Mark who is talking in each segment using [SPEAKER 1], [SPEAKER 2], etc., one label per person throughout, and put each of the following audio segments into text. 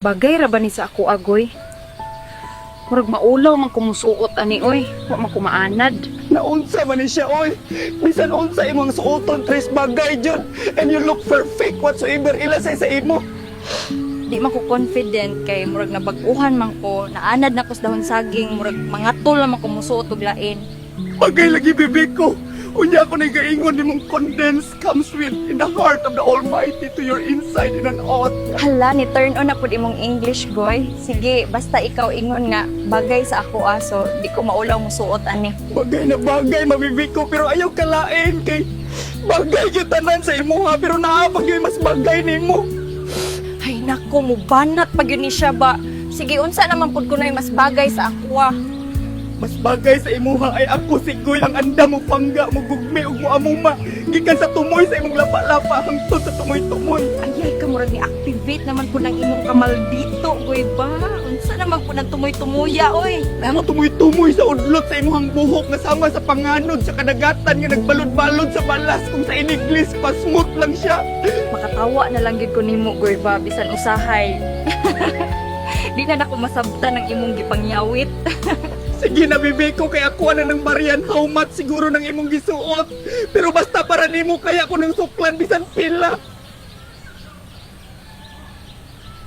[SPEAKER 1] Bagay ra ba ni sa ako agoy? Murag maulaw man kumusuot ani oy, wa man kumaanad.
[SPEAKER 2] Naunsa man ni siya, oy. Bisan unsa imong suoton, tres bagay jud. And you look perfect whatsoever ila sa imo.
[SPEAKER 3] Di man ko confident kay murag nabag-uhan man ko, naanad na ko sa dahon saging, murag mangatol man ko musuot og lain.
[SPEAKER 2] Bagay lagi bibig ko. Unya ko nagaingon nimong condense comes with in the heart of the Almighty to your inside in an out.
[SPEAKER 3] Hala, ni turn on na pud imong English, boy. Sige, basta ikaw ingon nga bagay sa ako aso, di ko maulaw musuot ani.
[SPEAKER 2] Bagay na bagay mabibig ko pero ayaw kalain kay bagay yung tanan sa imo ha pero naapag yung mas bagay nimo.
[SPEAKER 3] Ay nako, mubanat pag yun ni siya ba. Sige, unsa naman pud ko na mas bagay sa ako ah.
[SPEAKER 2] Mas bagay sa imuha ay ako si Goy ang anda mo pangga mo gugmi ug mo amuma gikan sa tumoy sa imong lapa-lapa hangtod sa tumoy-tumoy.
[SPEAKER 3] Ayay ka murag ni activate naman po ng imong kamaldito, boy ba? Unsa naman po ng tumoy-tumuya, oy.
[SPEAKER 2] Ano tumoy-tumoy sa udlot sa imong buhok nga sama sa panganod sa kadagatan nga nagbalod-balod sa balas kung sa iniglis pa smooth lang siya.
[SPEAKER 3] Makatawa na lang gid ko nimo, boy ba, bisan usahay. Di na nako masabtan ng imong gipangyawit.
[SPEAKER 2] Sige na bibig ko kay ako na ng Marian how much siguro ng imong gisuot. Pero basta para nimo kaya ko ng suklan bisan pila.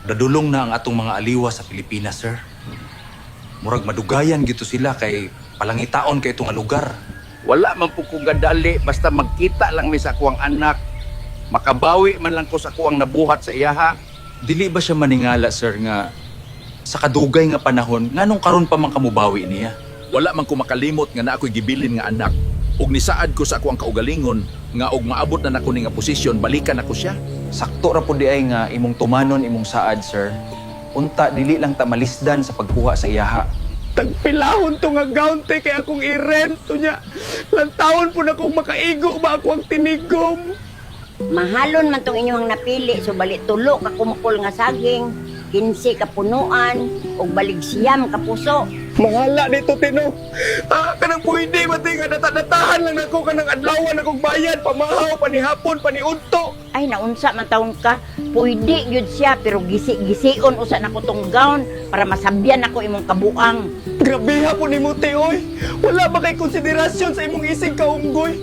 [SPEAKER 4] Dadulong na ang atong mga aliwa sa Pilipinas, sir. Murag madugayan gito sila kay palangitaon kay itong lugar.
[SPEAKER 5] Wala man po kong gadali, basta magkita lang mi sa kuwang anak. Makabawi man lang ko sa kuwang nabuhat sa iyaha.
[SPEAKER 4] Dili ba siya maningala, sir, nga sa kadugay nga panahon, nganong karon pa man kamubawi niya?
[SPEAKER 5] Wala man ko makalimot nga na ako'y gibilin nga anak. Ug nisaad ko sa kuwang kaugalingon nga og maabot na nako ning nga posisyon, balikan ako siya.
[SPEAKER 4] Sakto ra po di ay nga imong tumanon imong saad, sir. Unta, dili lang ta malisdan sa pagkuha sa iyaha.
[SPEAKER 2] Tagpilahon to nga gaunte kay akong irento niya. Lantawon po na kung makaigo ba ako ang tinigom.
[SPEAKER 6] Mahalon man tong inyong napili, so bali tulo ka kumukol nga saging, 15 ka punuan, ug baligsiyam ka puso.
[SPEAKER 2] Mahala dito Tino. Kanang pwede mati nga natanatahan lang ako kanang adlawan akong bayad pamahaw panihapon paniudto.
[SPEAKER 6] Ay naunsa man taon ka, pwede gyud siya pero gisi-gision usa nako tong gown para masabyan ako imong kabuang.
[SPEAKER 2] Grabe hapon nimo te oy. Wala ba kay konsiderasyon sa imong isig kaunggoy?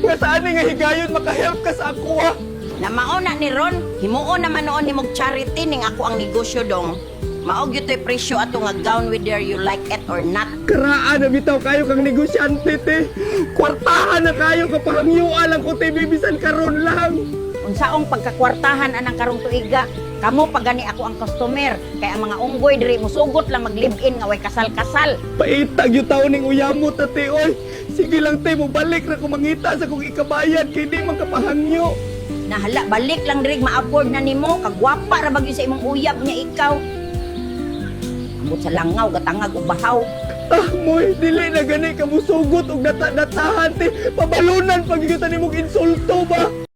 [SPEAKER 2] Nga saan nga higayon makahelp ka sa ako ha?
[SPEAKER 6] Na mauna ni Ron, himuon naman noon himog charity ning ako ang negosyo dong. Maog gyud toy presyo ato nga gown whether you like it or not.
[SPEAKER 2] Karaan na bitaw kayo kang negosyante te. Kwartahan na kayo kapahangyuan lang ko te bibisan karon lang.
[SPEAKER 6] Unsaong pagkakwartahan anang karong tuiga, kamo pagani ako ang customer kay ang mga unggoy diri musugot lang mag-live-in nga way kasal-kasal.
[SPEAKER 2] Paitag yung taon ning uyamot na te oy. Sige lang te mo balik na ko mangita sa kong ikabayad kay di man kapahangyo.
[SPEAKER 6] Nahala, balik lang diri ma-afford na nimo, kagwapa ra bagyo sa imong uyab niya ikaw. Amot sa langaw, gatangag ug bahaw.
[SPEAKER 2] Moy, dili na gani ka musugot og data-datahan te. Pabalunan pag nimo insulto ba?